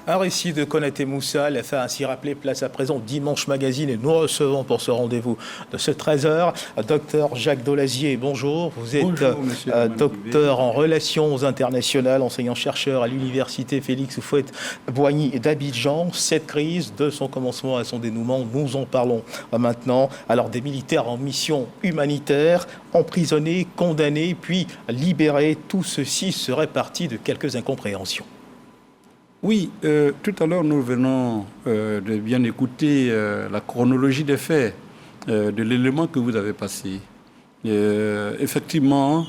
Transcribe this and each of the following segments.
Un récit de Konaté Moussa, les faits ainsi rappelés, place à présent Dimanche Magazine et nous recevons pour ce rendez-vous de ce 13h, Dr Jacques Dolazier. Bonjour, vous êtes docteur en relations internationales, enseignant-chercheur à l'université Félix Houphouët-Boigny d'Abidjan. Cette crise, de son commencement à son dénouement, nous en parlons maintenant. Alors des militaires en mission humanitaire, emprisonnés, condamnés, puis libérés, tout ceci serait parti de quelques incompréhensions. Oui, tout à l'heure, nous venons de bien écouter la chronologie des faits, de l'élément que vous avez passé. Effectivement,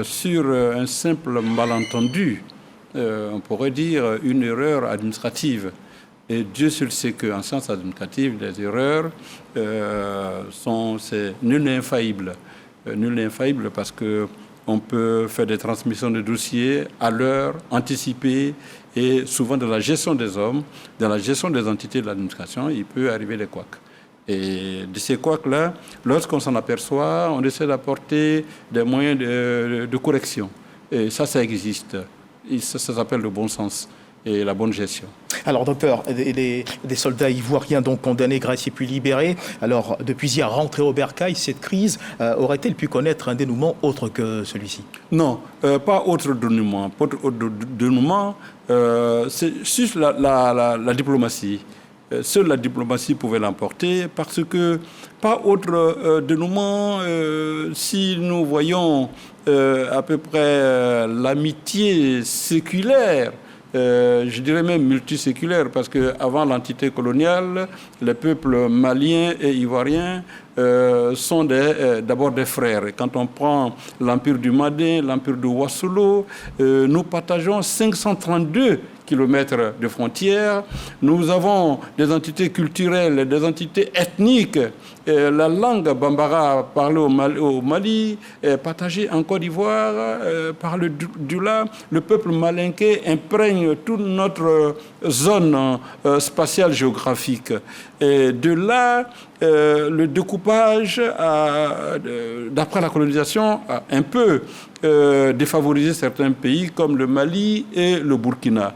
sur un simple malentendu, on pourrait dire une erreur administrative. Et Dieu seul sait qu'en sciences administratives, les erreurs c'est nul n'est infaillible. Nul n'est infaillible parce que on peut faire des transmissions de dossiers à l'heure, anticipées, et souvent dans la gestion des hommes, dans la gestion des entités de l'administration, il peut arriver des couacs. Et de ces couacs-là, lorsqu'on s'en aperçoit, on essaie d'apporter des moyens de correction. Et ça existe. Et ça s'appelle le bon sens et la bonne gestion. Alors, docteur, des soldats ivoiriens donc condamnés, graciés puis libérés. Alors, depuis hier, rentrés au bercail, cette crise aurait-elle pu connaître un dénouement autre que celui-ci? Non, pas autre dénouement. Pas autre dénouement, c'est juste la diplomatie. Seule la diplomatie pouvait l'emporter parce que pas autre dénouement. Si nous voyons à peu près l'amitié séculaire, je dirais même multiséculaire, parce qu'avant l'entité coloniale, les peuples maliens et ivoiriens sont d'abord des frères. Et quand on prend l'empire du Madin, l'empire de Ouassolo, nous partageons 532 kilomètres de frontières. Nous avons des entités culturelles, des entités ethniques. La langue bambara parlée au Mali, partagée en Côte d'Ivoire, par le Dula. Le peuple malinké imprègne toute notre zone spatiale géographique. Et de là, le découpage, d'après la colonisation, a un peu défavorisé certains pays comme le Mali et le Burkina.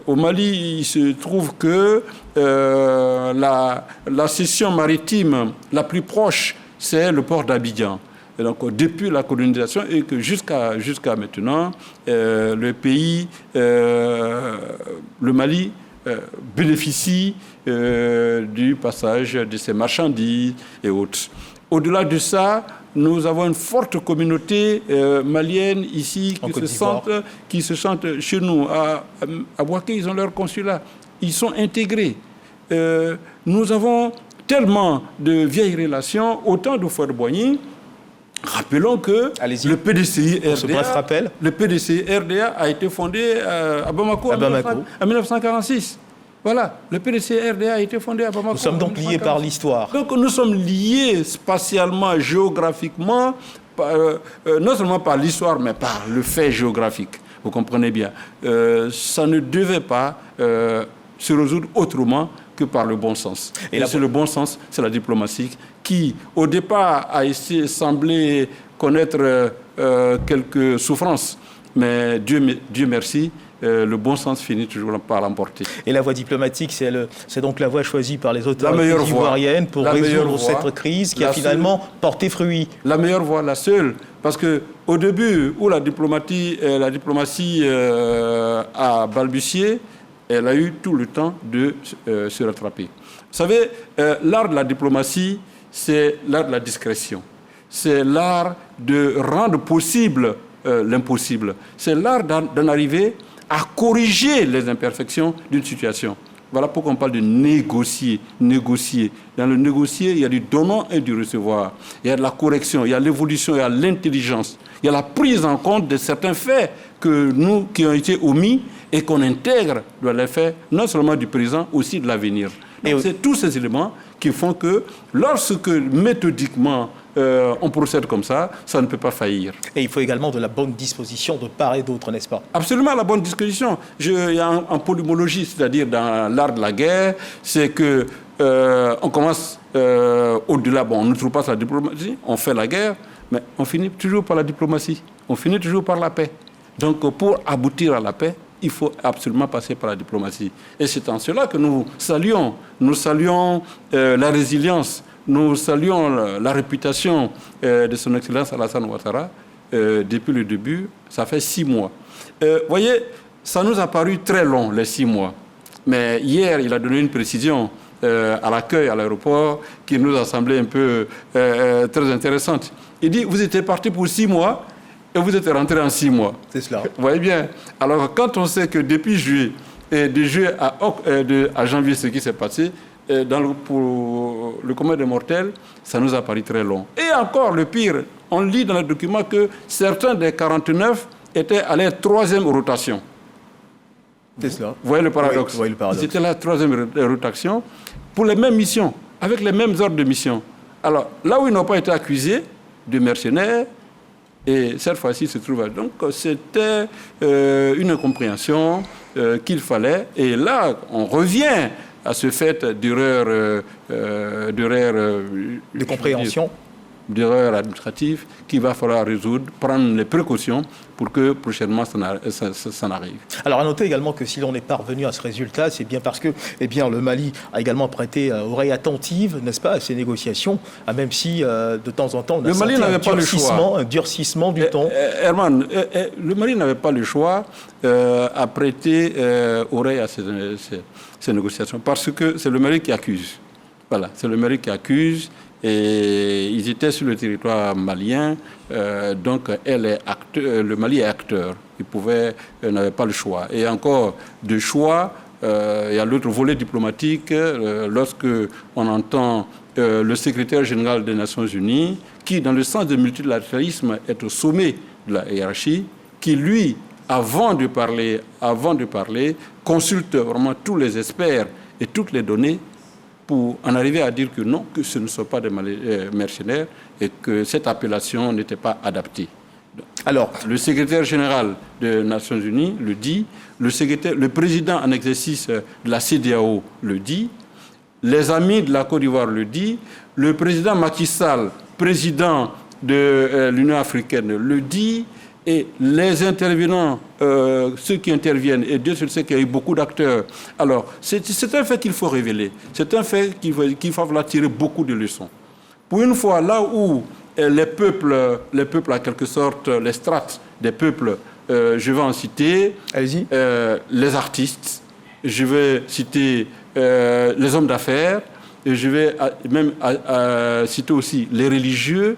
Au Mali, il se trouve que la cession maritime la plus proche, c'est le port d'Abidjan. Et donc, depuis la colonisation et que jusqu'à maintenant, le pays, le Mali, bénéficie du passage de ces marchandises et autres. Au-delà de ça, nous avons une forte communauté malienne ici qui se sentent chez nous. À Bouaké, ils ont leur consulat. Ils sont intégrés. Nous avons tellement de vieilles relations, autant de Houphouët-Boigny. Rappelons que le PDCI RDA a été fondé à Bamako, en 1946. Voilà, le PDCI-RDA a été fondé à Bamako. Nous sommes donc liés par l'histoire. Donc nous sommes liés spatialement, géographiquement, non seulement par l'histoire, mais par le fait géographique. Vous comprenez bien. Ça ne devait pas se résoudre autrement que par le bon sens. Et c'est le bon sens, c'est la diplomatie qui, au départ, a semblé connaître quelques souffrances. Mais Dieu merci, le bon sens finit toujours par l'emporter. Et la voie diplomatique, c'est donc la voie choisie par les autorités ivoiriennes pour résoudre cette crise qui a finalement porté fruit. La meilleure voie, la seule. Parce qu'au début, où la diplomatie a balbutié, elle a eu tout le temps de se rattraper. Vous savez, l'art de la diplomatie, c'est l'art de la discrétion. C'est l'art de rendre possible l'impossible. C'est l'art d'en arriver à corriger les imperfections d'une situation. Voilà pourquoi on parle de négocier. Négocier. Dans le négocier, il y a du donnant et du recevoir. Il y a de la correction, il y a l'évolution, il y a l'intelligence. Il y a la prise en compte de certains faits qui ont été omis et qu'on intègre dans les faits, non seulement du présent, aussi de l'avenir. Et c'est tous ces éléments qui font que lorsque méthodiquement on procède comme ça, ça ne peut pas faillir. Et il faut également de la bonne disposition de part et d'autre, n'est-ce pas? Absolument, la bonne disposition. Il y a en polymologie, c'est-à-dire dans l'art de la guerre, c'est que on commence au-delà, on ne trouve pas la diplomatie, on fait la guerre, mais on finit toujours par la diplomatie, on finit toujours par la paix. Donc pour aboutir à la paix, il faut absolument passer par la diplomatie. Et c'est en cela que nous saluons la résilience, nous saluons la réputation de son Excellence Alassane Ouattara depuis le début. Ça fait 6 mois. Voyez, ça nous a paru très long, les 6 mois. Mais hier, il a donné une précision à l'accueil à l'aéroport qui nous a semblé un peu très intéressante. Il dit, vous étiez parti pour 6 mois et vous êtes rentré en 6 mois. C'est cela. Vous voyez bien. Alors, quand on sait que depuis juillet, de juillet à janvier, ce qui s'est passé, pour le commun des mortels, ça nous a paru très long. Et encore, le pire, on lit dans le document que certains des 49 étaient à leur 3e rotation. C'est cela. Vous voyez le paradoxe. Oui, le paradoxe. C'était la 3e rotation pour les mêmes missions, avec les mêmes ordres de mission. Alors, là où ils n'ont pas été accusés de mercenaires, et cette fois-ci, se trouve. Donc, c'était une incompréhension qu'il fallait. Et là, on revient à ce fait d'erreur de compréhension. D'erreur administrative qu'il va falloir résoudre, prendre les précautions pour que prochainement ça n'arrive. Alors à noter également que si l'on est parvenu à ce résultat, c'est bien parce que le Mali a également prêté oreille attentive, n'est-ce pas, à ces négociations, même si de temps en temps on a senti un durcissement du ton. Herman, le Mali n'avait pas le choix à prêter oreille à ces négociations parce que c'est le Mali qui accuse. Voilà, c'est le Mali qui accuse. Et ils étaient sur le territoire malien, donc le Mali est acteur. Il n'avait pas le choix. Et encore de choix, il y a l'autre volet diplomatique, lorsque on entend le secrétaire général des Nations Unies, qui, dans le sens du multilatéralisme, est au sommet de la hiérarchie, qui, lui, avant de parler, consulte vraiment tous les experts et toutes les données, pour en arriver à dire que non, que ce ne sont pas des mercenaires et que cette appellation n'était pas adaptée. Alors, le secrétaire général des Nations Unies le dit, le président en exercice de la CEDEAO le dit, les amis de la Côte d'Ivoire le dit, le président Macky Sall, président de l'Union africaine, le dit, et les intervenants, ceux qui interviennent, et Dieu seul sait qu'il y a eu beaucoup d'acteurs. Alors, c'est un fait qu'il faut révéler. C'est un fait qu'il va falloir tirer beaucoup de leçons. Pour une fois, là où les peuples, en quelque sorte, les strates des peuples, je vais en citer les artistes, je vais citer les hommes d'affaires, et je vais même citer aussi les religieux.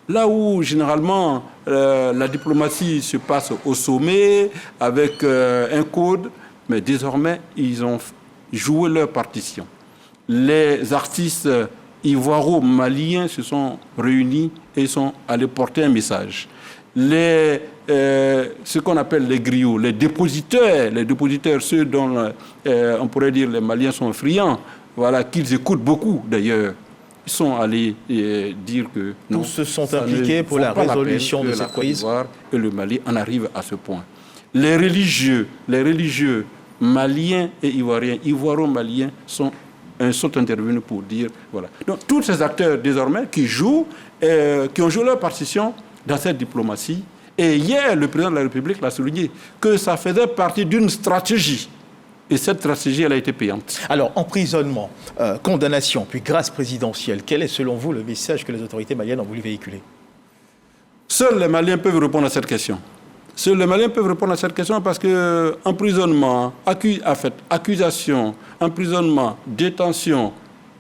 Là où, généralement, la diplomatie se passe au sommet, avec un code, mais désormais, ils ont joué leur partition. Les artistes ivoiro-maliens se sont réunis et sont allés porter un message. Ce qu'on appelle les griots, les dépositaires, ceux dont on pourrait dire les Maliens sont friands, voilà, qu'ils écoutent beaucoup d'ailleurs. Ils sont allés dire que tous se sont impliqués pour la résolution de cette crise. Et le Mali en arrive à ce point. Les religieux maliens et ivoiriens, ivoiro-maliens sont intervenus pour dire voilà. Donc tous ces acteurs désormais qui ont joué leur partition dans cette diplomatie. Et hier, le président de la République l'a souligné que ça faisait partie d'une stratégie. Et cette stratégie, elle a été payante. Alors, emprisonnement, condamnation, puis grâce présidentielle, quel est selon vous le message que les autorités maliennes ont voulu véhiculer? Seuls les Maliens peuvent répondre à cette question. Seuls les Maliens peuvent répondre à cette question parce que emprisonnement, accusation, emprisonnement, détention,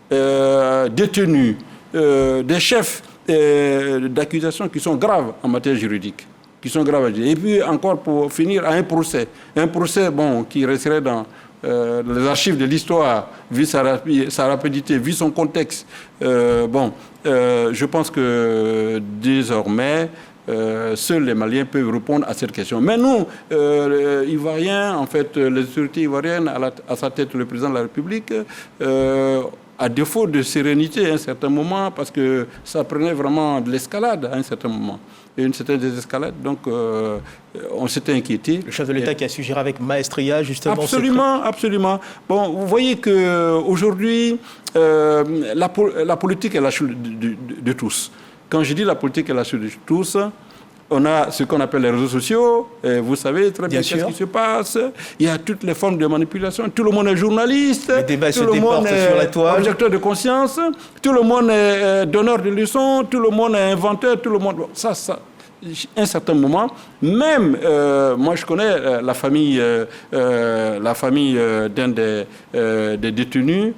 détenus, des chefs d'accusation qui sont graves en matière juridique. Et puis encore pour finir à un procès qui resterait dans les archives de l'histoire, vu sa rapidité, vu son contexte. Je pense que désormais, seuls les Maliens peuvent répondre à cette question. Mais nous, Ivoiriens, en fait, les autorités ivoiriennes, à sa tête le président de la République, à défaut de sérénité à un certain moment, parce que ça prenait vraiment de l'escalade à un certain moment. Et une certaine désescalade, donc on s'était inquiété. Le chef de l'État qui a su gérer avec maestria, justement. Absolument. Bon, vous voyez qu'aujourd'hui, la politique est la chose de tous. Quand je dis la politique est la chose de tous, on a ce qu'on appelle les réseaux sociaux, et vous savez très bien ce qui se passe. Il y a toutes les formes de manipulation. Tout le monde est journaliste, les débats tout le monde est objecteur de conscience, tout le monde est donneur de leçons, tout le monde est inventeur, tout le monde... Ça, à un certain moment, même, moi je connais la famille d'un des détenus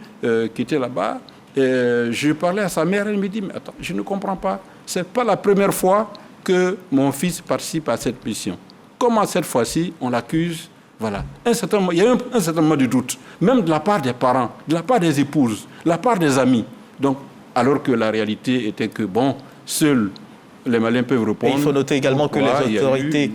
qui était là-bas. Je parlais à sa mère, elle me dit, mais attends, je ne comprends pas. Ce n'est pas la première fois que mon fils participe à cette mission. Comment cette fois-ci, on l'accuse? Voilà. Il y a eu un certain moment de doute, même de la part des parents, de la part des épouses, de la part des amis. Donc, alors que la réalité était que, bon, seuls les Maliens peuvent répondre. Et il faut noter également que les autorités,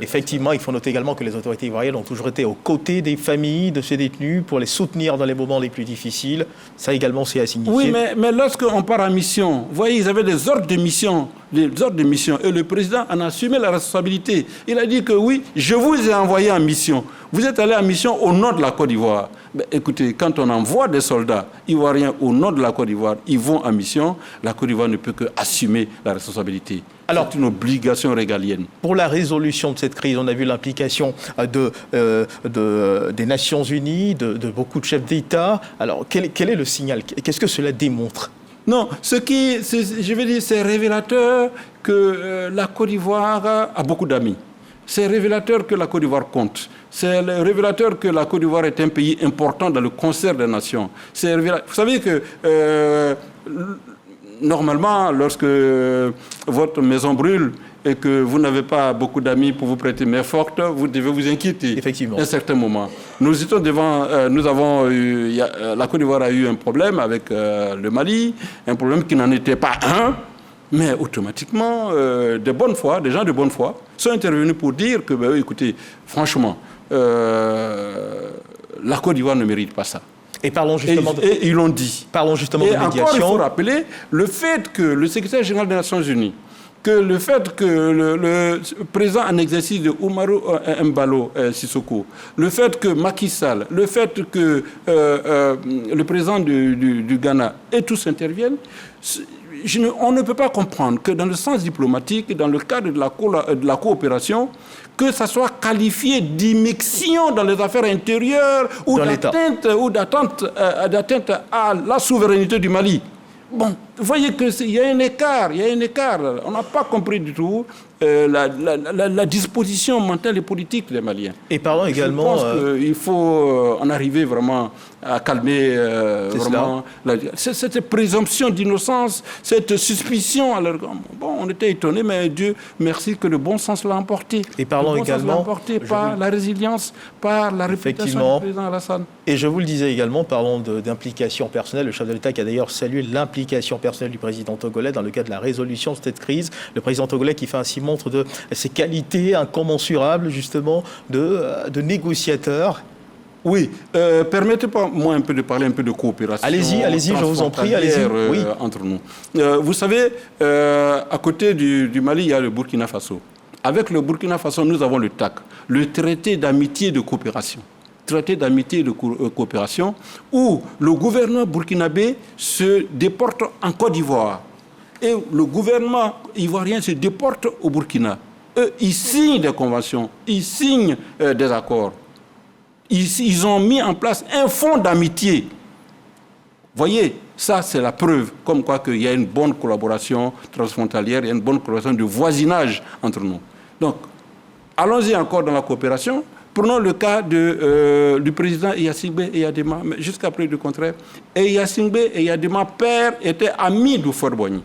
effectivement, il faut noter également que les autorités ivoiriennes ont toujours été aux côtés des familles de ces détenus pour les soutenir dans les moments les plus difficiles. Ça également, c'est à signifier. Oui, mais lorsqu'on part en mission, vous voyez, ils avaient des ordres de mission, et le président en a assumé la responsabilité. Il a dit que oui, je vous ai envoyé en mission. Vous êtes allé en mission au nom de la Côte d'Ivoire. Écoutez, quand on envoie des soldats ivoiriens au nom de la Côte d'Ivoire, ils vont en mission, la Côte d'Ivoire ne peut qu'assumer la responsabilité. Alors, c'est une obligation régalienne. Pour la résolution de cette crise, on a vu l'implication des Nations Unies, de beaucoup de chefs d'État. Alors, quel est le signal? Qu'est-ce que cela démontre? Non, je veux dire, c'est révélateur que la Côte d'Ivoire a beaucoup d'amis. C'est révélateur que la Côte d'Ivoire compte. C'est révélateur que la Côte d'Ivoire est un pays important dans le concert des nations. Vous savez que normalement, lorsque votre maison brûle et que vous n'avez pas beaucoup d'amis pour vous prêter main forte, vous devez vous inquiéter. Effectivement. À un certain moment. Nous étions devant, la Côte d'Ivoire a eu un problème avec le Mali, un problème qui n'en était pas un. Mais automatiquement, des gens de bonne foi sont intervenus pour dire que, écoutez, franchement, la Côte d'Ivoire ne mérite pas ça. Et parlons justement et ils l'ont dit. Parlons justement de médiation. Encore, il faut rappeler le fait que le secrétaire général des Nations Unies, que le fait que le président en exercice de Oumarou Embalo Sissoko, le fait que Macky Sall, le fait que le président du Ghana et tous interviennent, on ne peut pas comprendre que dans le sens diplomatique, dans le cadre de la coopération, que ça soit qualifié d'immixtion dans les affaires intérieures ou d'atteinte à la souveraineté du Mali. Bon, vous voyez qu'il y a un écart, On n'a pas compris du tout la disposition mentale et politique des Maliens. Et parlons également... Je pense qu'il faut en arriver vraiment à calmer vraiment cette présomption d'innocence, cette suspicion. Bon, on était étonnés, mais Dieu merci que le bon sens l'a emporté. Et parlons également... par la résilience, par la réputation du président Alassane. Et je vous le disais également, parlons d'implication personnelle. Le chef de l'État qui a d'ailleurs salué l'implication personnelle du président togolais dans le cadre de la résolution de cette crise. Le président togolais qui fait ainsi montre de ses qualités incommensurables, justement, de négociateur. Oui, permettez-moi un peu de parler un peu de coopération. Allez-y, je vous en prie, allez-y. Oui. Entre nous. Vous savez, à côté du Mali, il y a le Burkina Faso. Avec le Burkina Faso, nous avons le TAC, le traité d'amitié et de coopération. Où le gouvernement burkinabé se déporte en Côte d'Ivoire et le gouvernement ivoirien se déporte au Burkina. Eux, ils signent des conventions, ils signent des accords. Ils ont mis en place un fonds d'amitié. Voyez, ça c'est la preuve, comme quoi qu'il y a une bonne collaboration transfrontalière, il y a une bonne collaboration de voisinage entre nous. Donc, allons-y encore dans la coopération. Prenons le cas du président Iyasingbe Eyadema, mais jusqu'à preuve du contraire. Et Iyasingbe Eyadema, père, était ami d'Houphouët-Boigny.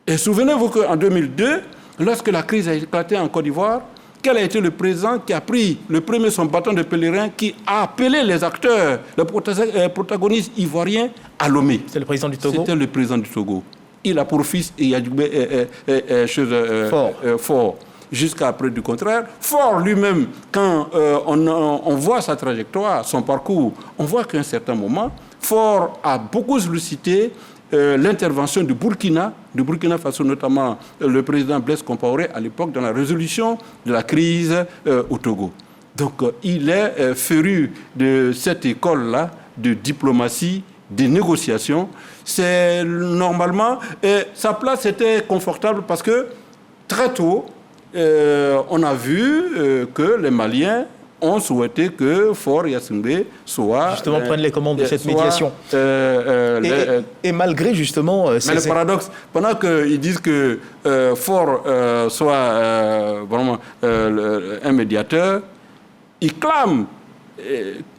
Et souvenez-vous qu'en 2002, lorsque la crise a éclaté en Côte d'Ivoire, quel a été le président qui a pris le premier son bâton de pèlerin, qui a appelé les acteurs, les protagonistes ivoiriens à Lomé? C'est le président du Togo? C'était le président du Togo. Il a pour fils Faure. Jusqu'à preuve du contraire. Faure lui-même, quand on voit sa trajectoire, son parcours, on voit qu'à un certain moment, Faure a beaucoup sollicité l'intervention du Burkina Faso, notamment le président Blaise Compaoré à l'époque dans la résolution de la crise au Togo. Donc il est féru de cette école-là de diplomatie, de négociation. C'est normalement, sa place était confortable parce que très tôt, on a vu que les Maliens ont souhaité que Faure Gnassingbé soit... Justement, prenne les commandes de cette médiation. Et malgré, justement... mais le paradoxe, pendant qu'ils disent que Faure soit vraiment un médiateur, ils clament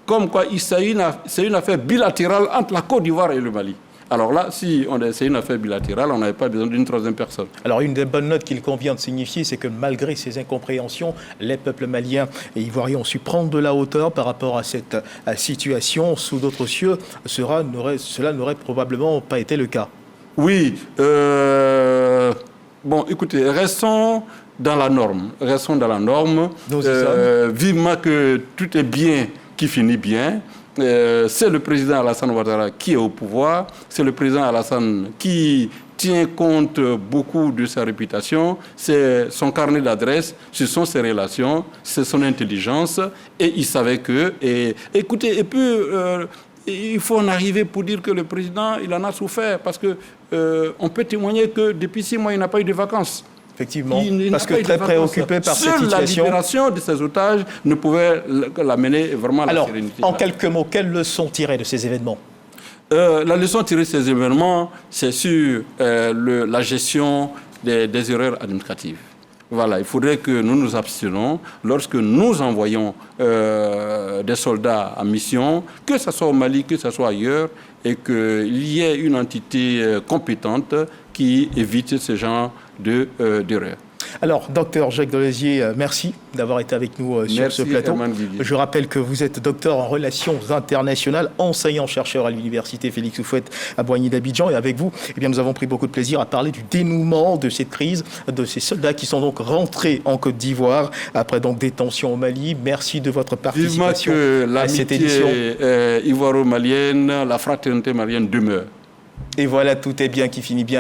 comme quoi c'est une affaire bilatérale entre la Côte d'Ivoire et le Mali. Alors là, si c'est une affaire bilatérale, on n'avait pas besoin d'une troisième personne. Alors une des bonnes notes qu'il convient de signifier, c'est que malgré ces incompréhensions, les peuples maliens et ivoiriens ont su prendre de la hauteur par rapport à cette situation. Sous d'autres cieux, cela n'aurait probablement pas été le cas. Oui. Bon, écoutez, restons dans la norme. Restons dans la norme. Vivement que tout est bien qui finit bien. C'est le président Alassane Ouattara qui est au pouvoir. C'est le président Alassane qui tient compte beaucoup de sa réputation. C'est son carnet d'adresses, ce sont ses relations, c'est son intelligence. Et il savait que... écoutez, et puis... il faut en arriver pour dire que le président, il en a souffert. Parce que on peut témoigner que depuis 6 mois, il n'a pas eu de vacances. Effectivement, parce que très préoccupé par cette situation. La libération de ces otages ne pouvait l'amener vraiment à la sérénité. En quelques mots, quelles leçons tirer de ces événements? La leçon tirée de ces événements, c'est sur la gestion des erreurs administratives. Voilà, il faudrait que nous nous abstenions lorsque nous envoyons des soldats en mission, que ce soit au Mali, que ce soit ailleurs, et qu'il y ait une entité compétente qui évite ce genre d'erreurs. Alors, docteur Jacques Dolasier, merci d'avoir été avec nous sur ce plateau. Je rappelle que vous êtes docteur en relations internationales, enseignant-chercheur à l'université Félix Houphouët à Boigny d'Abidjan. Et avec vous, eh bien, nous avons pris beaucoup de plaisir à parler du dénouement de cette crise, de ces soldats qui sont donc rentrés en Côte d'Ivoire après donc des tensions au Mali. Merci de votre participation à cette édition. Ivoiro-malienne, la fraternité malienne demeure. Et voilà, tout est bien qui finit bien.